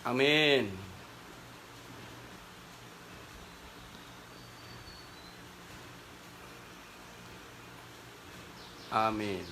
Amin. Amin.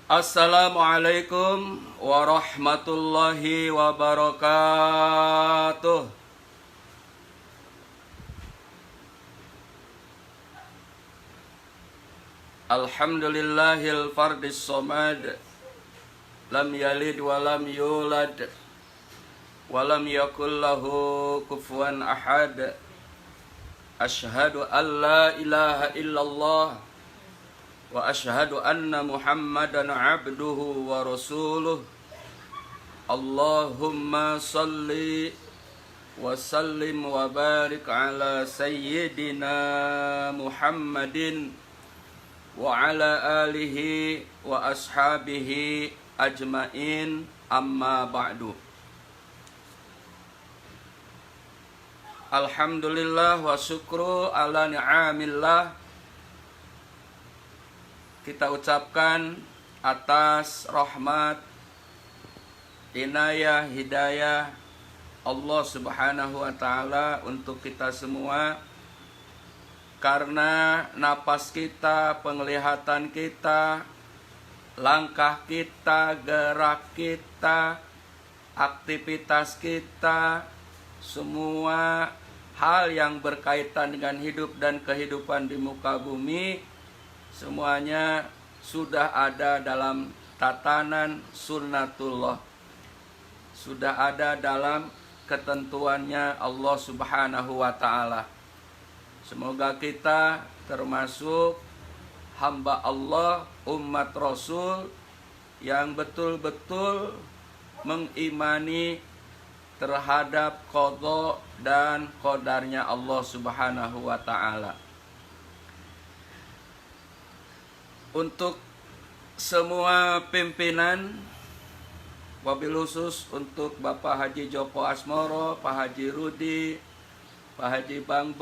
Assalamualaikum warahmatullahi wabarakatuh. Alhamdulillahil fardis somad, lam yalid walam yulad walam yakul lahu kufuwan ahad. Ashhadu an la ilaha illallah wa ashhadu anna Muhammadan abduhu wa rasuluh. Allahumma salli wa sallim wa barik ala sayyidina Muhammadin wa ala alihi wa ashabihi ajmain, amma ba'du. Alhamdulillah wa syukru ala ni'amillah. Kita ucapkan atas rahmat, inayah, hidayah Allah subhanahu wa ta'ala untuk kita semua. Karena napas kita, penglihatan kita, langkah kita, gerak kita, aktivitas kita, semua hal yang berkaitan dengan hidup dan kehidupan di muka bumi, semuanya sudah ada dalam tatanan sunnatullah, sudah ada dalam ketentuannya Allah subhanahu wa ta'ala. Semoga kita termasuk hamba Allah, umat Rasul yang betul-betul mengimani terhadap qada dan qadarnya Allah subhanahu wa ta'ala. Untuk semua pimpinan, wabil khusus untuk Bapak Haji Joko Asmoro, Pak Haji Rudi, Pak Haji Bang,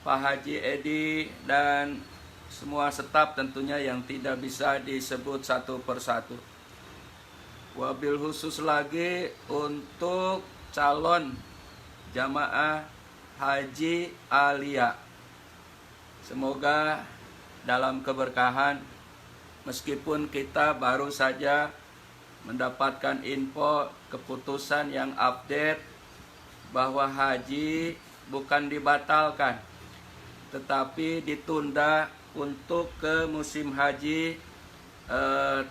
Pak Haji Edi, dan semua staf tentunya yang tidak bisa disebut satu persatu. Wabil khusus lagi untuk calon jamaah Haji Alia. Semoga dalam keberkahan, meskipun kita baru saja mendapatkan info keputusan yang update bahwa haji bukan dibatalkan, tetapi ditunda untuk ke musim haji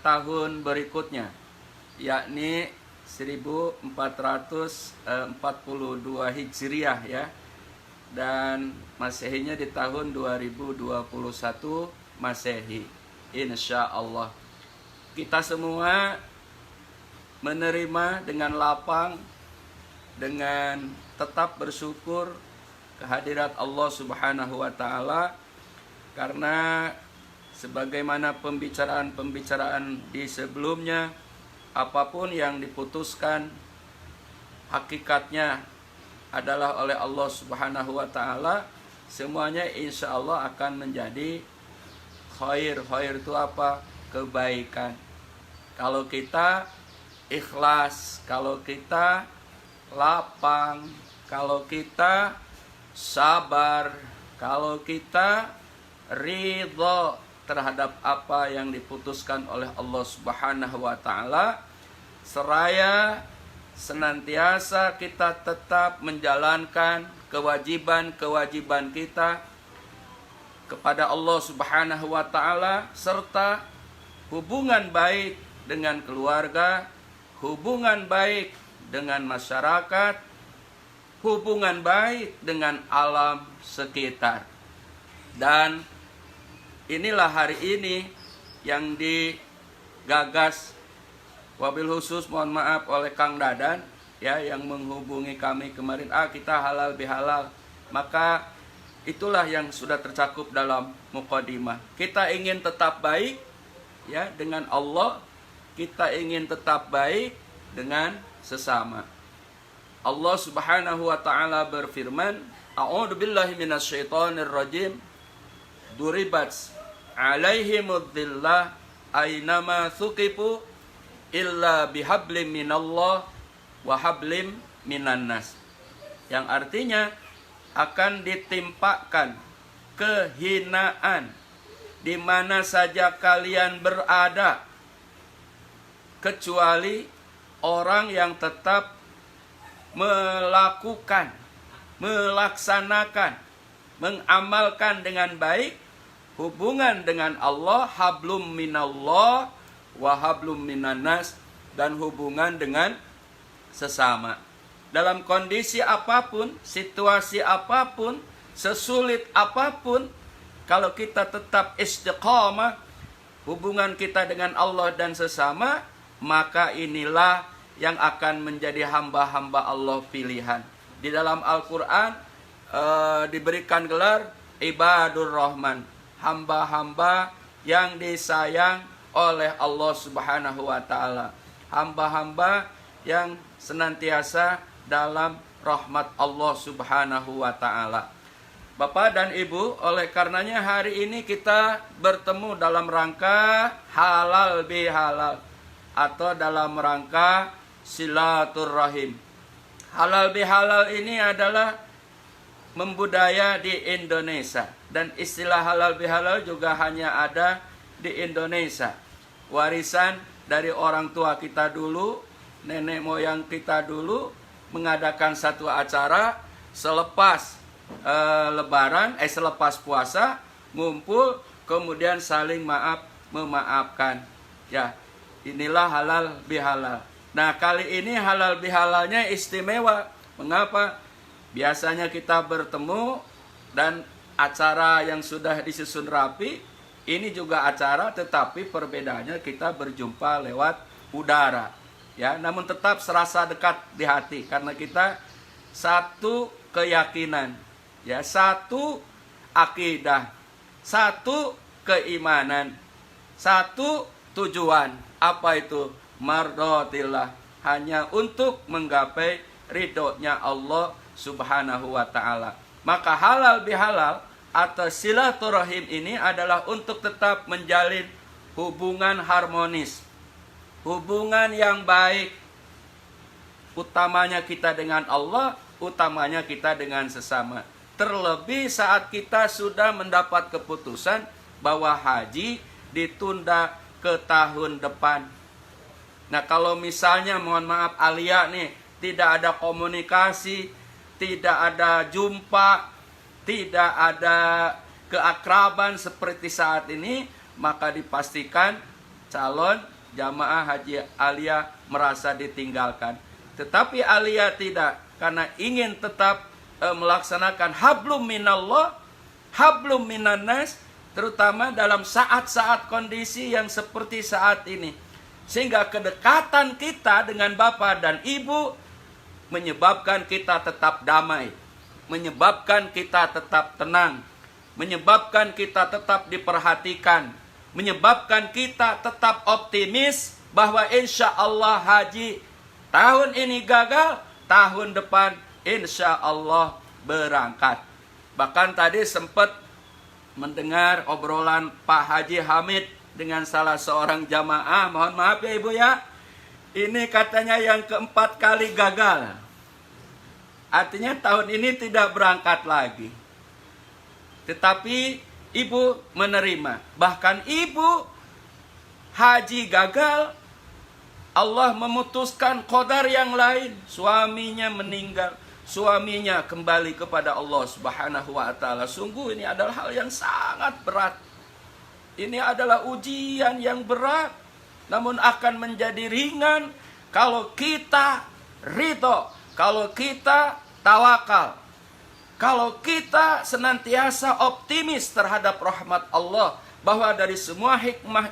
tahun berikutnya, yakni 1442 Hijriah ya, dan Masehinya di tahun 2021 Masehi. Insya Allah kita semua menerima dengan lapang, dengan tetap bersyukur kehadirat Allah subhanahu wa ta'ala. Karena sebagaimana pembicaraan di sebelumnya, apapun yang diputuskan hakikatnya adalah oleh Allah subhanahu wa ta'ala. Semuanya insya Allah akan menjadi khair. Khair itu apa? Kebaikan. Kalau kita ikhlas, kalau kita lapang, kalau kita sabar, kalau kita ridho terhadap apa yang diputuskan oleh Allah subhanahu wa ta'ala, seraya senantiasa kita tetap menjalankan kewajiban-kewajiban kita kepada Allah subhanahu wa ta'ala, serta hubungan baik dengan keluarga, hubungan baik dengan masyarakat, hubungan baik dengan alam sekitar. Dan inilah hari ini yang gagas, wabil khusus mohon maaf oleh Kang Dadan ya yang menghubungi kami kemarin, kita halal bihalal. Maka itulah yang sudah tercakup dalam mukadimah. Kita ingin tetap baik ya dengan Allah, kita ingin tetap baik dengan sesama. Allah Subhanahu wa taala berfirman, A'udzubillahi minasyaitonir rajim. Duribat alaihimud dhillah aynama thuqifu illa bihablim minallah wa hablim minan nas. Yang artinya akan ditimpakan kehinaan di mana saja kalian berada, kecuali orang yang tetap melakukan, melaksanakan, mengamalkan dengan baik hubungan dengan Allah, hablum minallah wa hablum minannas, dan hubungan dengan sesama. Dalam kondisi apapun, situasi apapun, sesulit apapun, kalau kita tetap istiqamah hubungan kita dengan Allah dan sesama, maka inilah yang akan menjadi hamba-hamba Allah pilihan. Di dalam Al-Quran diberikan gelar Ibadur Rahman, hamba-hamba yang disayang oleh Allah Subhanahu wa taala, hamba-hamba yang senantiasa dalam rahmat Allah Subhanahu wa taala. Bapak dan Ibu, oleh karenanya hari ini kita bertemu dalam rangka halal bihalal atau dalam rangka silaturrahim. Halal bihalal ini adalah membudaya di Indonesia, dan istilah halal bihalal juga hanya ada di Indonesia. Warisan dari orang tua kita dulu, nenek moyang kita dulu mengadakan satu acara selepas selepas puasa, ngumpul kemudian saling memaafkan. Ya, inilah halal bihalal. Nah, kali ini halal bihalalnya istimewa. Mengapa? Biasanya kita bertemu dan acara yang sudah disusun rapi, ini juga acara, tetapi perbedaannya kita berjumpa lewat udara. Ya, namun tetap serasa dekat di hati karena kita satu keyakinan, ya, satu akidah, satu keimanan, satu tujuan. Apa itu? Mardotillah, hanya untuk menggapai ridhonya Allah Subhanahu wa ta'ala. Maka halal bihalal atau silaturahim ini adalah untuk tetap menjalin hubungan harmonis, hubungan yang baik, utamanya kita dengan Allah, utamanya kita dengan sesama. Terlebih saat kita sudah mendapat keputusan bahwa haji ditunda ke tahun depan. Nah, kalau misalnya mohon maaf Alia nih tidak ada komunikasi, tidak ada jumpa, tidak ada keakraban seperti saat ini, maka dipastikan calon jamaah haji Alia merasa ditinggalkan. Tetapi Alia tidak, karena ingin tetap melaksanakan hablum minallah, hablum minannas, terutama dalam saat-saat kondisi yang seperti saat ini. Sehingga kedekatan kita dengan Bapak dan Ibu menyebabkan kita tetap damai, menyebabkan kita tetap tenang, menyebabkan kita tetap diperhatikan, menyebabkan kita tetap optimis bahwa insya Allah haji tahun ini gagal, tahun depan insya Allah berangkat. Bahkan tadi sempat mendengar obrolan Pak Haji Hamid dengan salah seorang jamaah, mohon maaf ya Ibu ya, ini katanya yang keempat kali gagal. Artinya tahun ini tidak berangkat lagi. Tetapi Ibu menerima. Bahkan Ibu haji gagal, Allah memutuskan qadar yang lain. Suaminya meninggal, suaminya kembali kepada Allah Subhanahu wa ta'ala. Sungguh ini adalah hal yang sangat berat. Ini adalah ujian yang berat, namun akan menjadi ringan kalau kita ridho, kalau kita tawakal, kalau kita senantiasa optimis terhadap rahmat Allah, bahwa dari semua hikmah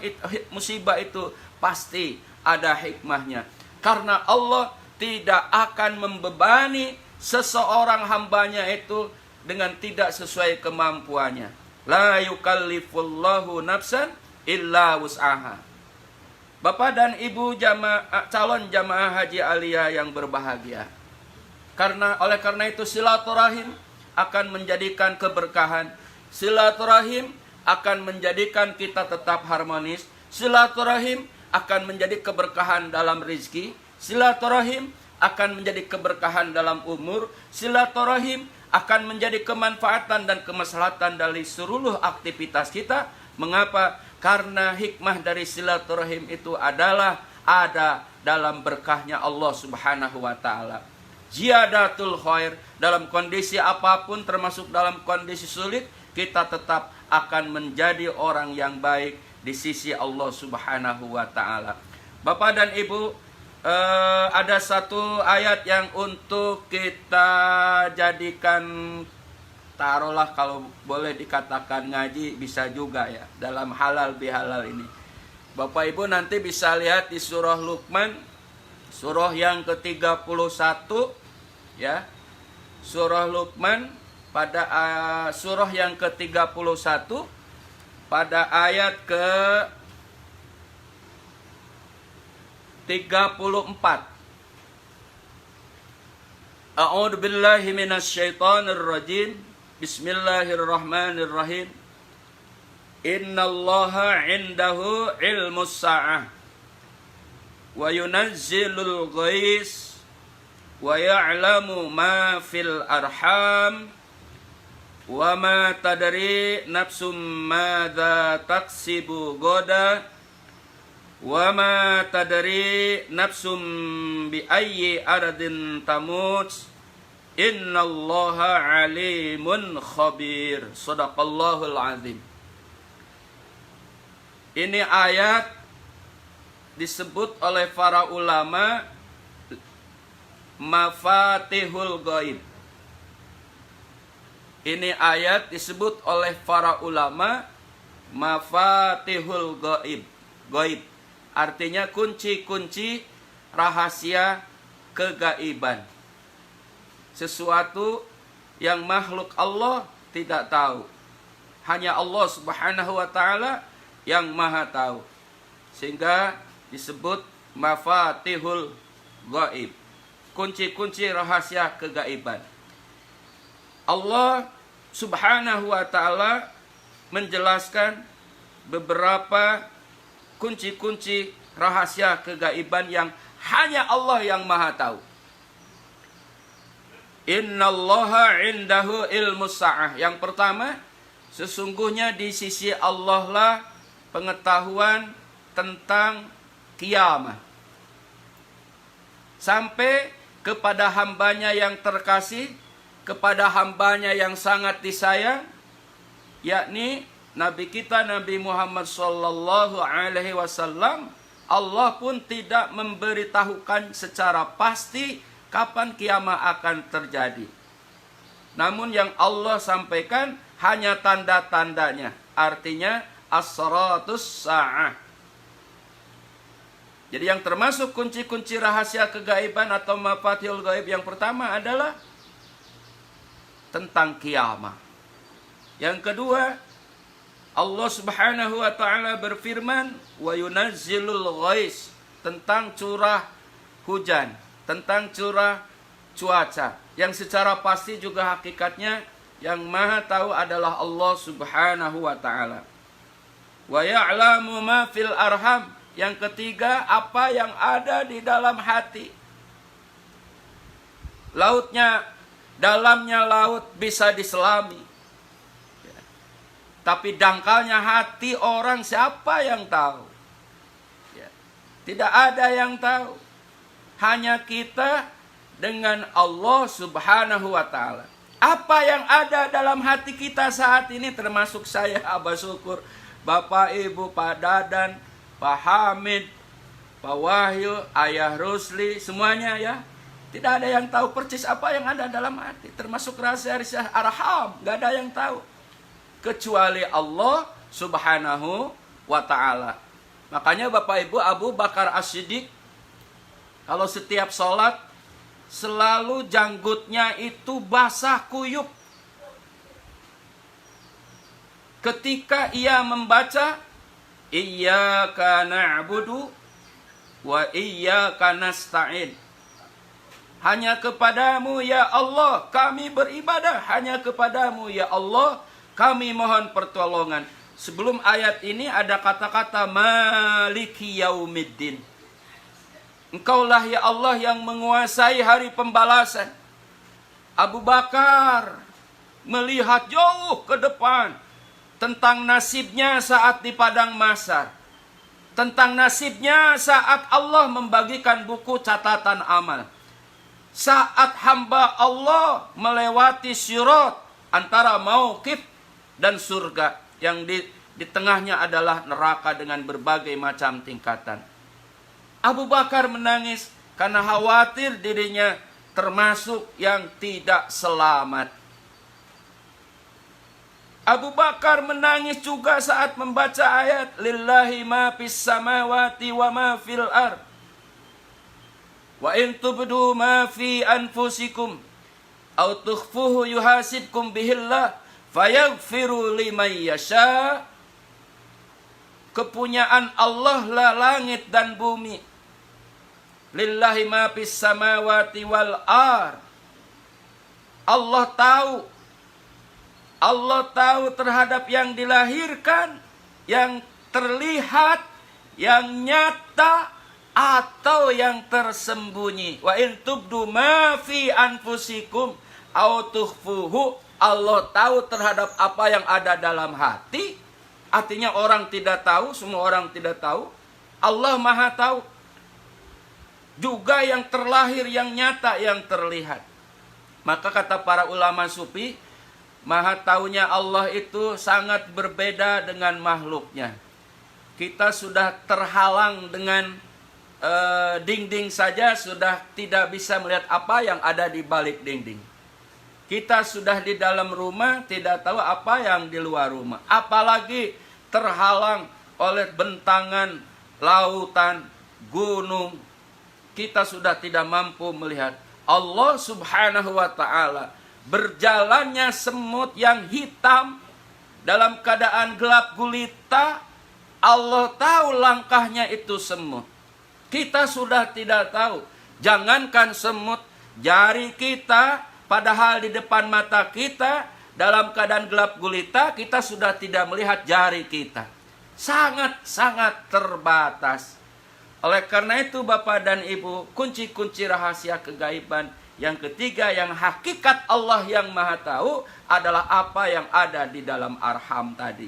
musibah itu pasti ada hikmahnya. Karena Allah tidak akan membebani seseorang hambanya itu dengan tidak sesuai kemampuannya. La yukallifullahu nafsan illa wus'aha. Bapak dan Ibu calon jamaah haji aliyah yang berbahagia. Oleh karena itu silaturahim akan menjadikan keberkahan. Silaturahim akan menjadikan kita tetap harmonis. Silaturahim akan menjadi keberkahan dalam rizki. Silaturahim akan menjadi keberkahan dalam umur. Silaturahim akan menjadi kemanfaatan dan kemaslahatan dari seluruh aktivitas kita. Mengapa? Karena hikmah dari silaturahim itu adalah ada dalam berkahnya Allah Subhanahu wa ta'ala. Ziyadatul khair, dalam kondisi apapun termasuk dalam kondisi sulit, kita tetap akan menjadi orang yang baik di sisi Allah Subhanahu wa ta'ala. Bapak dan Ibu, ada satu ayat yang untuk kita jadikan, taruhlah kalau boleh dikatakan ngaji, bisa juga ya, dalam halal bihalal ini. Bapak Ibu nanti bisa lihat di surah Luqman, surah yang ke-31 ya. Surah Luqman pada surah yang ke-31 pada ayat ke-34. A'udzu billahi minasyaitonir rajim. Bismillahirrahmanirrahim. Innallaha 'indahu 'ilmus sa'ah wa yunazzilul ghais wa ya'lamu ma fil arham wa ma tadri nafsum madza taksibu ghadan wa ma tadri nafsum bi ayyi ardin tamut. Innallaha alimun khabir. Shadaqallahul azim. Ini ayat disebut oleh para ulama mafatihul ghaib. Ini ayat disebut oleh para ulama mafatihul ghaib. Ghaib artinya kunci-kunci rahasia kegaiban. Sesuatu yang makhluk Allah tidak tahu. Hanya Allah Subhanahu wa ta'ala yang maha tahu. Sehingga disebut mafatihul ghaib. Kunci-kunci rahasia kegaiban. Allah Subhanahu wa ta'ala menjelaskan beberapa kunci-kunci rahasia kegaiban yang hanya Allah yang maha tahu. Innallaha 'indahu ilmus sa'ah. Yang pertama, sesungguhnya di sisi Allah lah pengetahuan tentang kiamat. Sampai kepada hambanya yang terkasih, kepada hambanya yang sangat disayang, yakni Nabi kita Nabi Muhammad sallallahu alaihi wasallam, Allah pun tidak memberitahukan secara pasti kapan kiamat akan terjadi. Namun yang Allah sampaikan hanya tanda-tandanya. Artinya as-saratus sa'ah. Jadi yang termasuk kunci-kunci rahasia kegaiban atau mafatihul ghaib yang pertama adalah tentang kiamat. Yang kedua, Allah Subhanahu wa ta'ala berfirman, wa yunazzilul ghais, tentang curah hujan, tentang curah cuaca, yang secara pasti juga hakikatnya yang maha tahu adalah Allah Subhanahu wa ta'ala. Wa ya'lamu ma fil arham, yang ketiga apa yang ada di dalam hati. Lautnya, dalamnya laut bisa diselami, tapi dangkalnya hati orang siapa yang tahu? Tidak ada yang tahu. Hanya kita dengan Allah Subhanahu wa ta'ala. Apa yang ada dalam hati kita saat ini, termasuk saya, Abah Syukur, Bapak Ibu, Pak Dadan, Pak Hamid, Pak Wahyu, Ayah Rusli, semuanya ya. Tidak ada yang tahu persis apa yang ada dalam hati. Termasuk rahasia-rahasia arham, gak ada yang tahu. Kecuali Allah Subhanahu wa ta'ala. Makanya Bapak Ibu, Abu Bakar As-Siddiq kalau setiap sholat selalu janggutnya itu basah kuyup. Ketika ia membaca Iyyaka na'budu wa iyyaka nasta'in. Hanya kepadamu ya Allah kami beribadah, hanya kepadamu ya Allah kami mohon pertolongan. Sebelum ayat ini ada kata-kata Maliki Yaumiddin. Engkaulah ya Allah yang menguasai hari pembalasan. Abu Bakar melihat jauh ke depan tentang nasibnya saat di padang mahsyar, tentang nasibnya saat Allah membagikan buku catatan amal, saat hamba Allah melewati sirat antara mauqif dan surga, yang di tengahnya adalah neraka dengan berbagai macam tingkatan. Abu Bakar menangis karena khawatir dirinya termasuk yang tidak selamat. Abu Bakar menangis juga saat membaca ayat Lillahi ma fis samawati wa ma fil ard. Wa in tubdu ma fi anfusikum aw tukhfuhu yuhasibkum bihillah fayaghfiru liman yasha. Kepunyaan Allah lah langit dan bumi. Lillahi ma fis samawati wal ard. Allah tahu terhadap yang dilahirkan, yang terlihat, yang nyata, atau yang tersembunyi. Wa in tubdu ma fi anfusikum aw tukhfuhu. Allah tahu terhadap apa yang ada dalam hati. Artinya orang tidak tahu, semua orang tidak tahu. Allah Maha tahu. Juga yang terlahir, yang nyata, yang terlihat. Maka kata para ulama sufi, Maha taunya Allah itu sangat berbeda dengan makhluknya. Kita sudah terhalang dengan dinding saja, sudah tidak bisa melihat apa yang ada di balik dinding. Kita sudah di dalam rumah, tidak tahu apa yang di luar rumah. Apalagi terhalang oleh bentangan lautan, gunung. Kita sudah tidak mampu melihat. Allah Subhanahu wa ta'ala berjalannya semut yang hitam dalam keadaan gelap gulita. Allah tahu langkahnya itu semut. Kita sudah tidak tahu. Jangankan semut, jari kita padahal di depan mata kita dalam keadaan gelap gulita, kita sudah tidak melihat jari kita. Sangat-sangat terbatas. Oleh karena itu Bapak dan Ibu, kunci-kunci rahasia kegaiban yang ketiga, yang hakikat Allah yang Maha tahu adalah apa yang ada di dalam arham tadi.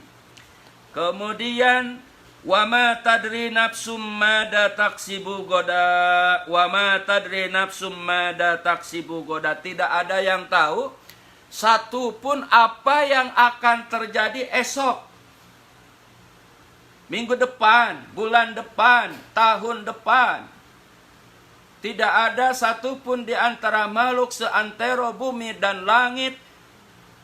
Kemudian wa ma tadri nafsum mada taksibu goda, wa ma tadri nafsum mada taksibu goda. Tidak ada yang tahu satu pun apa yang akan terjadi esok, minggu depan, bulan depan, tahun depan. Tidak ada satupun di antara makhluk seantero bumi dan langit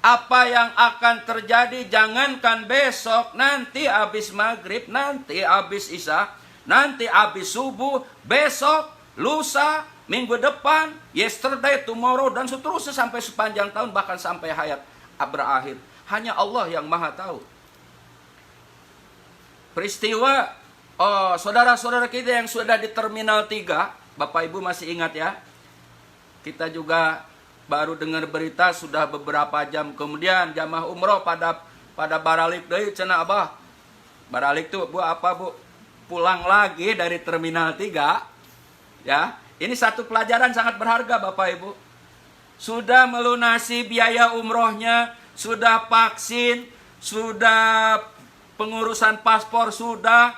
apa yang akan terjadi. Jangankan besok, nanti habis maghrib, nanti habis isya, nanti habis subuh, besok, lusa, minggu depan, yesterday, tomorrow, dan seterusnya sampai sepanjang tahun, bahkan sampai hayat berakhir. Hanya Allah yang Maha tahu. Peristiwa saudara-saudara kita yang sudah di Terminal 3, Bapak Ibu masih ingat ya? Kita juga baru dengar berita sudah beberapa jam kemudian jamaah umroh pada baralik deui cenah Abah. Baralik tuh Bu apa Bu? Pulang lagi dari Terminal 3. Ya, ini satu pelajaran sangat berharga Bapak Ibu. Sudah melunasi biaya umrohnya, sudah vaksin, sudah pengurusan paspor, sudah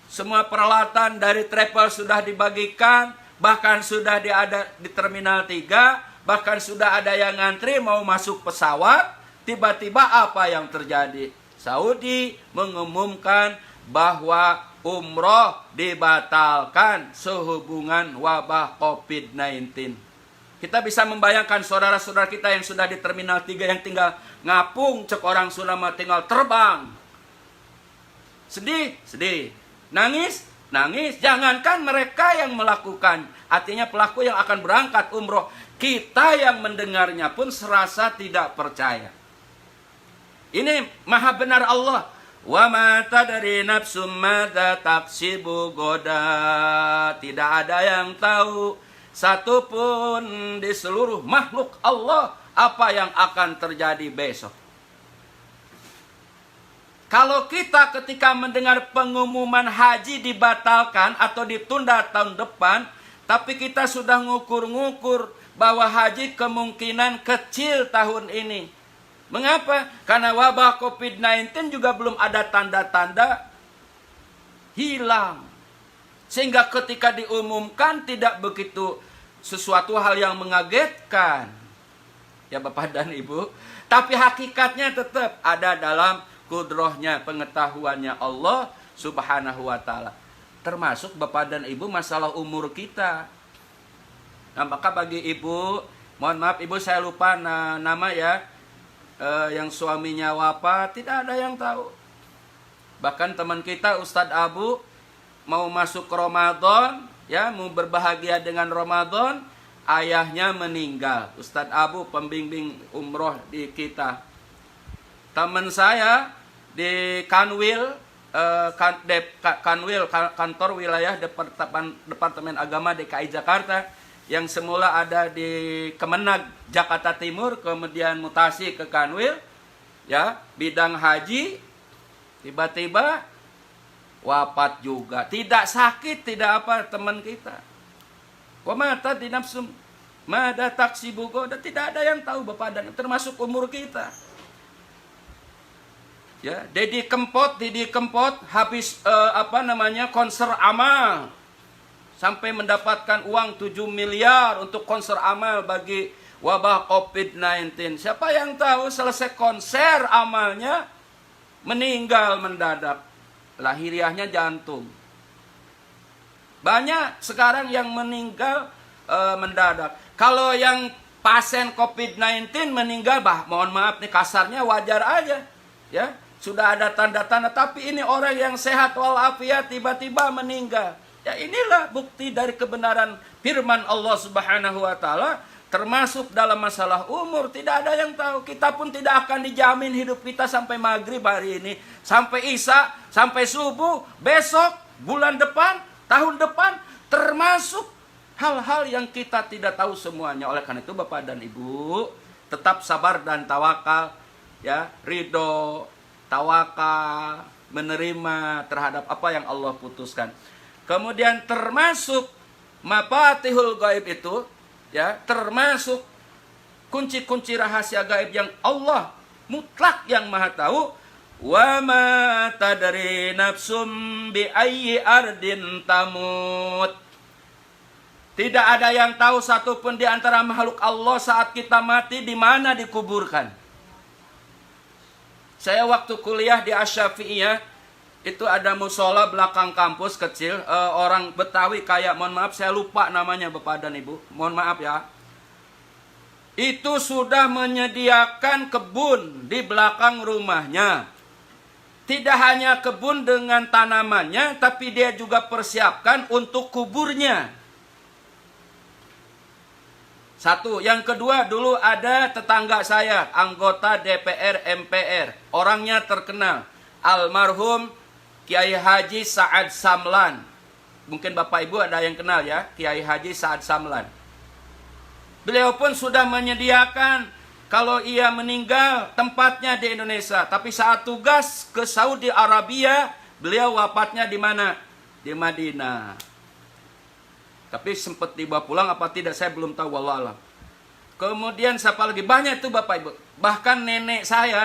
semua peralatan dari travel sudah dibagikan, bahkan sudah ada di Terminal 3, bahkan sudah ada yang ngantri mau masuk pesawat. Tiba-tiba apa yang terjadi? Saudi mengumumkan bahwa umroh dibatalkan sehubungan wabah COVID-19. Kita bisa membayangkan saudara-saudara kita yang sudah di Terminal 3 yang tinggal ngapung, cek orang Sunda tinggal terbang. Sedih, sedih. Nangis? Nangis. Jangankan mereka yang melakukan, artinya pelaku yang akan berangkat umroh, kita yang mendengarnya pun serasa tidak percaya. Ini maha benar Allah. Wa ma tadri nafsum madza taksibu goda. Tidak ada yang tahu satupun di seluruh makhluk Allah apa yang akan terjadi besok. Kalau kita ketika mendengar pengumuman haji dibatalkan atau ditunda tahun depan, tapi kita sudah ngukur-ngukur bahwa haji kemungkinan kecil tahun ini. Mengapa? Karena wabah COVID-19 juga belum ada tanda-tanda hilang. Sehingga ketika diumumkan tidak begitu sesuatu hal yang mengagetkan. Ya Bapak dan Ibu. Tapi hakikatnya tetap ada dalam kudrohnya, pengetahuannya Allah subhanahu wa ta'ala. Termasuk Bapak dan Ibu masalah umur kita. Nah, maka bagi Ibu, mohon maaf Ibu saya lupa nama ya, yang suaminya wafat, tidak ada yang tahu. Bahkan teman kita Ustadz Abu mau masuk Ramadan, ya, mau berbahagia dengan Ramadan, ayahnya meninggal. Ustadz Abu pembimbing umroh di kita. Teman saya di Kanwil, kantor wilayah Departemen Agama DKI Jakarta, yang semula ada di Kemenag Jakarta Timur, kemudian mutasi ke Kanwil, ya, bidang haji, tiba-tiba wafat juga. Tidak sakit, tidak apa, teman kita. Wa mata di nafsum mada taksibu goda. Tidak ada yang tahu Bapak dan termasuk umur kita. Ya, Didi Kempot habis konser amal. Sampai mendapatkan uang 7 miliar untuk konser amal bagi wabah COVID-19. Siapa yang tahu selesai konser amalnya meninggal mendadak. Lahiriahnya jantung. Banyak sekarang yang meninggal mendadak. Kalau yang pasien COVID-19 meninggal, mohon maaf nih kasarnya, wajar aja. Ya, sudah ada tanda-tanda, tapi ini orang yang sehat walafiat tiba-tiba meninggal. Ya inilah bukti dari kebenaran firman Allah subhanahu wa ta'ala. Termasuk dalam masalah umur. Tidak ada yang tahu. Kita pun tidak akan dijamin hidup kita sampai maghrib hari ini. Sampai isya, sampai subuh, besok, bulan depan, tahun depan. Termasuk hal-hal yang kita tidak tahu semuanya. Oleh karena itu Bapak dan Ibu, tetap sabar dan tawakal. Ya, ridho, tawakal, menerima terhadap apa yang Allah putuskan. Kemudian termasuk mafatihul gaib itu, ya, termasuk kunci-kunci rahasia gaib yang Allah mutlak yang maha tahu. Wa ma tadri nafsum bi ayyi ardin tamut. Tidak ada yang tahu satupun di antara makhluk Allah saat kita mati di mana dikuburkan. Saya waktu kuliah di Asy-Syafi'iyah, itu ada musola belakang kampus kecil, orang Betawi kayak, mohon maaf saya lupa namanya Bapak dan Ibu, mohon maaf ya. Itu sudah menyediakan kebun di belakang rumahnya. Tidak hanya kebun dengan tanamannya, tapi dia juga persiapkan untuk kuburnya. Satu, yang kedua, dulu ada tetangga saya, anggota DPR MPR, orangnya terkenal, almarhum Kiai Haji Sa'ad Samlan. Mungkin Bapak Ibu ada yang kenal ya, Kiai Haji Sa'ad Samlan. Beliau pun sudah menyediakan kalau ia meninggal tempatnya di Indonesia. Tapi saat tugas ke Saudi Arabia, beliau wafatnya di mana? Di Madinah. Tapi sempat dibawa pulang apa tidak saya belum tahu, wallahu a'lam. Kemudian siapa lagi? Banyak itu Bapak Ibu. Bahkan nenek saya,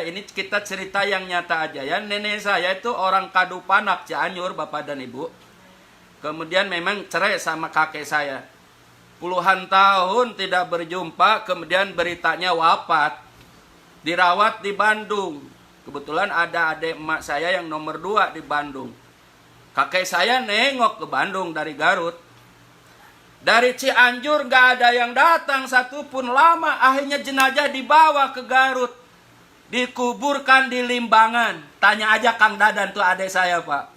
ini kita cerita yang nyata aja ya. Nenek saya itu orang Kadupanak, Cianjur, Bapak dan Ibu. Kemudian memang cerai sama kakek saya. Puluhan tahun tidak berjumpa, kemudian beritanya wafat. Dirawat di Bandung. Kebetulan ada adik emak saya yang nomor 2 di Bandung. Kakek saya nengok ke Bandung dari Garut. Dari Cianjur gak ada yang datang satupun, lama. Akhirnya jenazah dibawa ke Garut. Dikuburkan di Limbangan. Tanya aja Kang Dadan tuh adik saya Pak.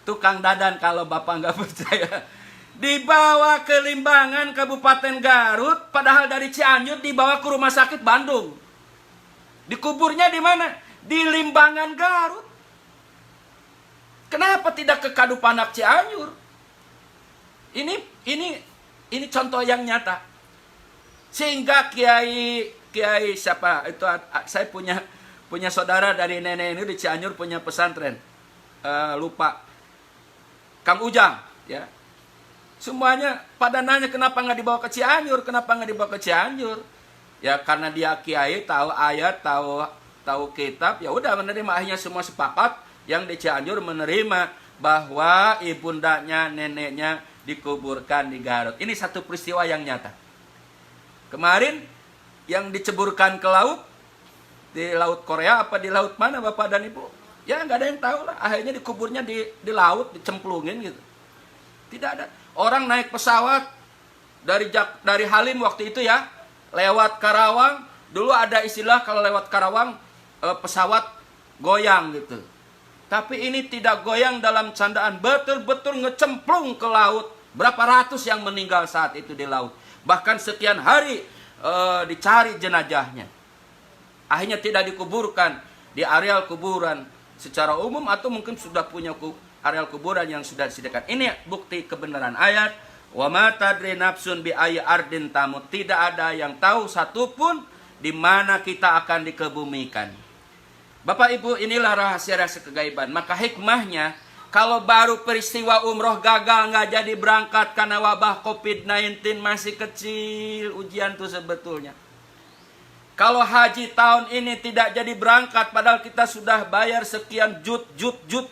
tukang dadan kalau Bapak nggak percaya. Dibawa ke Limbangan, Kabupaten Garut, padahal dari Cianjur dibawa ke Rumah Sakit Bandung. Dikuburnya di mana? Di Limbangan, Garut. Kenapa tidak ke Kadupanak Cianjur? Ini contoh yang nyata. Sehingga kiai siapa itu, saya punya saudara dari nenek ini di Cianjur punya pesantren. Lupa. Kang Ujang, ya. Semuanya pada nanya kenapa nggak dibawa ke Cianjur, kenapa nggak dibawa ke Cianjur? Ya karena dia kiai, tahu ayat, tahu kitab, ya udah menerima. Akhirnya semua sepakat yang di Cianjur menerima bahwa ibundanya, neneknya dikuburkan di Garut. Ini satu peristiwa yang nyata. Kemarin yang diceburkan ke laut, di laut Korea apa di laut mana Bapak dan Ibu? Ya nggak ada yang tahu lah. Akhirnya dikuburnya di laut, dicemplungin gitu. Tidak ada. Orang naik pesawat dari Halim waktu itu ya, lewat Karawang. Dulu ada istilah kalau lewat Karawang pesawat goyang gitu. Tapi ini tidak goyang dalam candaan, betul-betul ngecemplung ke laut. Berapa ratus yang meninggal saat itu di laut. Bahkan sekian hari dicari jenazahnya. Akhirnya tidak dikuburkan di areal kuburan secara umum atau mungkin sudah punya areal kuburan yang sudah disediakan. Ini bukti kebenaran ayat. Wa ma tadri nafsun bi ayyi ardin tamut. Tidak ada yang tahu satupun di mana kita akan dikebumikan. Bapak Ibu, inilah rahasia-rahasia kegaiban. Maka hikmahnya, kalau baru peristiwa umroh gagal nggak jadi berangkat karena wabah COVID-19 masih kecil ujian tuh sebetulnya. Kalau haji tahun ini tidak jadi berangkat padahal kita sudah bayar sekian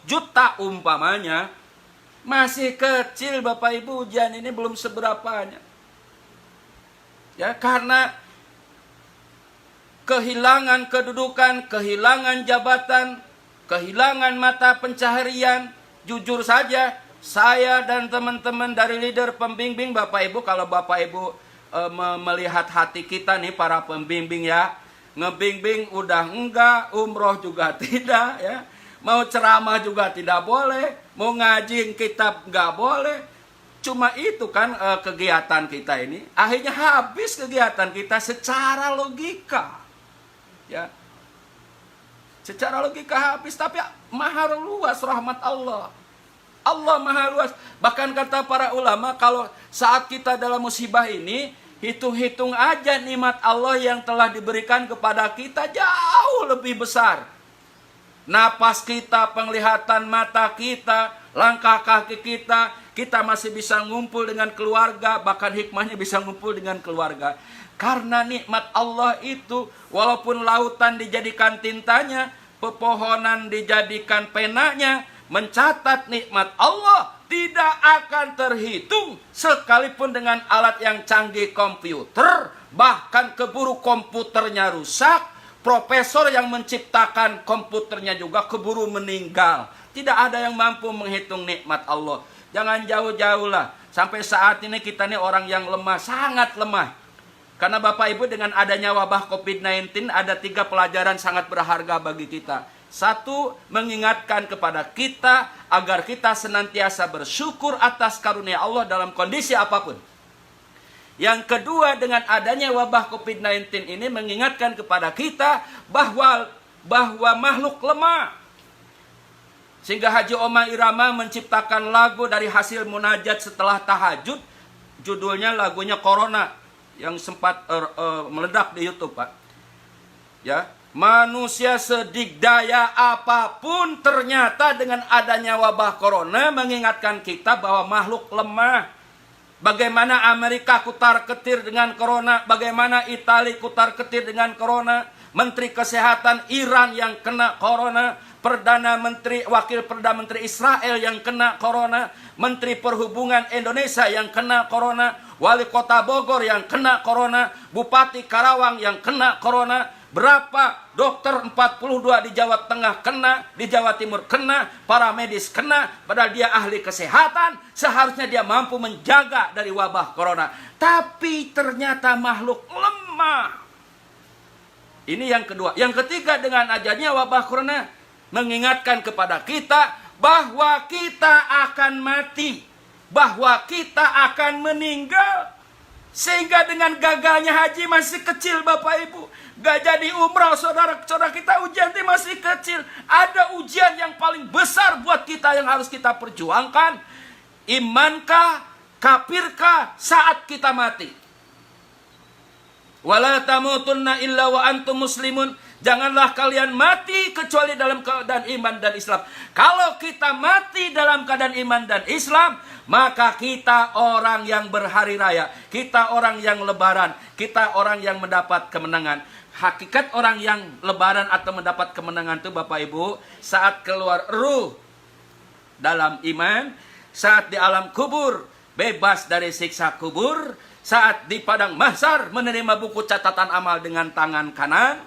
juta umpamanya, masih kecil Bapak Ibu, ujian ini belum seberapanya. Ya, karena kehilangan kedudukan, kehilangan jabatan, kehilangan mata pencaharian. Jujur saja, saya dan teman-teman dari leader pembimbing Bapak Ibu, kalau Bapak Ibu melihat hati kita nih para pembimbing ya, ngebimbing udah enggak, umroh juga tidak ya, mau ceramah juga tidak boleh, mau ngaji kitab enggak boleh. Cuma itu kan kegiatan kita ini, akhirnya habis kegiatan kita secara logika ya, secara logika habis. Tapi maha luas rahmat Allah, Allah maha luas. Bahkan kata para ulama, kalau saat kita dalam musibah ini, hitung-hitung aja nikmat Allah yang telah diberikan kepada kita jauh lebih besar. Napas kita, penglihatan mata kita, langkah kaki kita, kita masih bisa ngumpul dengan keluarga, bahkan hikmahnya bisa ngumpul dengan keluarga. Karena nikmat Allah itu, walaupun lautan dijadikan tintanya, pepohonan dijadikan penanya, mencatat nikmat Allah tidak akan terhitung sekalipun dengan alat yang canggih komputer. Bahkan keburu komputernya rusak, profesor yang menciptakan komputernya juga keburu meninggal. Tidak ada yang mampu menghitung nikmat Allah. Jangan jauh-jauh lah. Sampai saat ini kita ini orang yang lemah, sangat lemah. Karena Bapak Ibu, dengan adanya wabah COVID-19 ada 3 pelajaran sangat berharga bagi kita. Satu, mengingatkan kepada kita agar kita senantiasa bersyukur atas karunia Allah dalam kondisi apapun. Yang kedua, dengan adanya wabah COVID-19 ini mengingatkan kepada kita bahwa makhluk lemah. Sehingga Haji Omah Irama menciptakan lagu dari hasil munajat setelah tahajud. Judulnya lagunya Corona, yang sempat meledak di YouTube, Pak. Ya, manusia sedikdaya apapun ternyata dengan adanya wabah corona mengingatkan kita bahwa makhluk lemah. Bagaimana Amerika kutar-ketir dengan corona, bagaimana Italia kutar-ketir dengan corona, Menteri Kesehatan Iran yang kena corona, Wakil Perdana Menteri Israel yang kena corona, Menteri Perhubungan Indonesia yang kena corona, Wali Kota Bogor yang kena corona, Bupati Karawang yang kena corona. Berapa dokter 42 di Jawa Tengah kena, di Jawa Timur kena, para medis kena, padahal dia ahli kesehatan, seharusnya dia mampu menjaga dari wabah corona. Tapi ternyata makhluk lemah. Ini yang kedua. Yang ketiga, dengan adanya wabah corona mengingatkan kepada kita bahwa kita akan mati, bahwa kita akan meninggal. Sehingga dengan gagalnya haji masih kecil Bapak Ibu, gak jadi umrah saudara-saudara kita, ujian itu masih kecil. Ada ujian yang paling besar buat kita yang harus kita perjuangkan. Imankah, kafirkah saat kita mati? Wala tamutunna illa wa antum muslimun. Janganlah kalian mati kecuali dalam keadaan iman dan Islam. Kalau kita mati dalam keadaan iman dan Islam, maka kita orang yang berhari raya, kita orang yang lebaran, kita orang yang mendapat kemenangan. Hakikat orang yang lebaran atau mendapat kemenangan itu Bapak Ibu, saat keluar ruh dalam iman, saat di alam kubur bebas dari siksa kubur, saat di padang mahsyar menerima buku catatan amal dengan tangan kanan,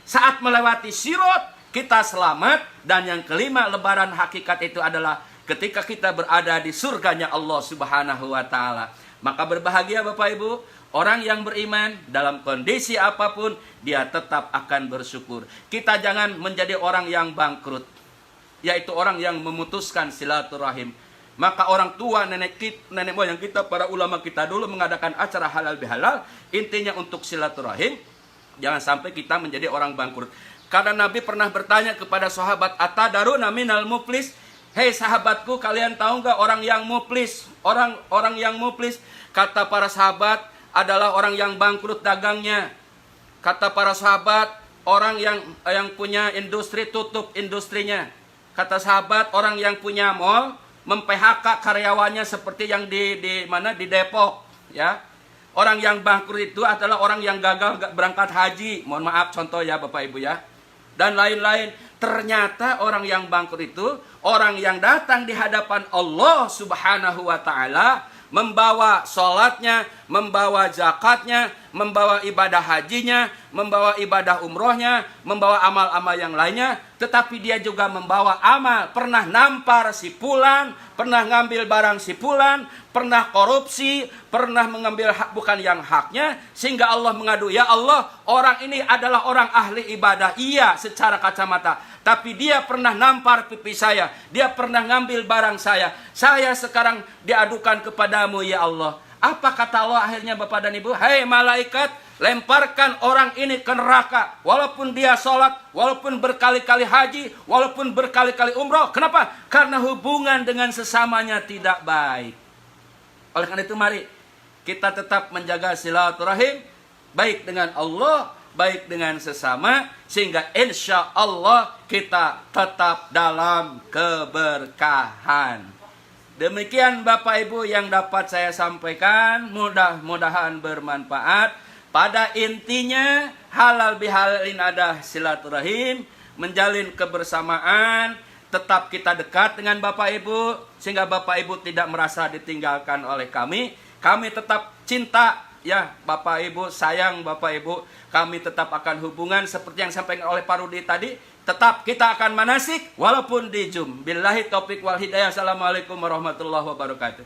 saat melewati Sirat kita selamat. Dan yang kelima, lebaran hakikat itu adalah ketika kita berada di surganya Allah Subhanahu wa Ta'ala. Maka berbahagia Bapak Ibu, orang yang beriman dalam kondisi apapun dia tetap akan bersyukur. Kita jangan menjadi orang yang bangkrut, yaitu orang yang memutuskan silaturahim. Maka orang tua, nenek moyang kita, para ulama kita dulu mengadakan acara halal bihalal, intinya untuk silaturahim. Jangan sampai kita menjadi orang bangkrut. Karena Nabi pernah bertanya kepada sahabat, atadaruna minal muflis? Hei sahabatku, kalian tahu nggak orang yang muflis? Orang yang muflis, kata para sahabat, adalah orang yang bangkrut dagangnya. Kata para sahabat, orang yang punya industri tutup industrinya. Kata sahabat, orang yang punya mall mem-PHK karyawannya seperti yang di Depok, ya. Orang yang bangkrut itu adalah orang yang gagal berangkat haji. Mohon maaf contoh ya Bapak Ibu ya. Dan lain-lain. Ternyata orang yang bangkrut itu orang yang datang di hadapan Allah Subhanahu wa Ta'ala, membawa sholatnya, membawa zakatnya, membawa ibadah hajinya, membawa ibadah umrohnya, membawa amal-amal yang lainnya. Tetapi dia juga membawa amal. Pernah nampar si fulan, pernah ngambil barang si fulan, pernah korupsi, pernah mengambil hak bukan yang haknya. Sehingga Allah mengadu, ya Allah, orang ini adalah orang ahli ibadah. Iya, secara kacamata. Tapi dia pernah nampar pipi saya. Dia pernah ngambil barang saya. Saya sekarang diadukan kepadamu, ya Allah. Apa kata Allah akhirnya Bapak dan Ibu? Hei malaikat, lemparkan orang ini ke neraka. Walaupun dia sholat, walaupun berkali-kali haji, walaupun berkali-kali umroh. Kenapa? Karena hubungan dengan sesamanya tidak baik. Oleh karena itu mari kita tetap menjaga silaturahim, baik dengan Allah, baik dengan sesama, sehingga insya Allah kita tetap dalam keberkahan. Demikian Bapak Ibu yang dapat saya sampaikan, mudah-mudahan bermanfaat. Pada intinya halal bihalal ada silaturahim, menjalin kebersamaan, tetap kita dekat dengan Bapak Ibu, sehingga Bapak Ibu tidak merasa ditinggalkan oleh kami. Kami tetap cinta, ya Bapak Ibu, sayang Bapak Ibu. Kami tetap akan hubungan seperti yang disampaikan oleh Pak Rudi tadi. Tetap kita akan manasik walaupun di Zoom. Billahi taufiq wal hidayah. Assalamualaikum warahmatullahi wabarakatuh.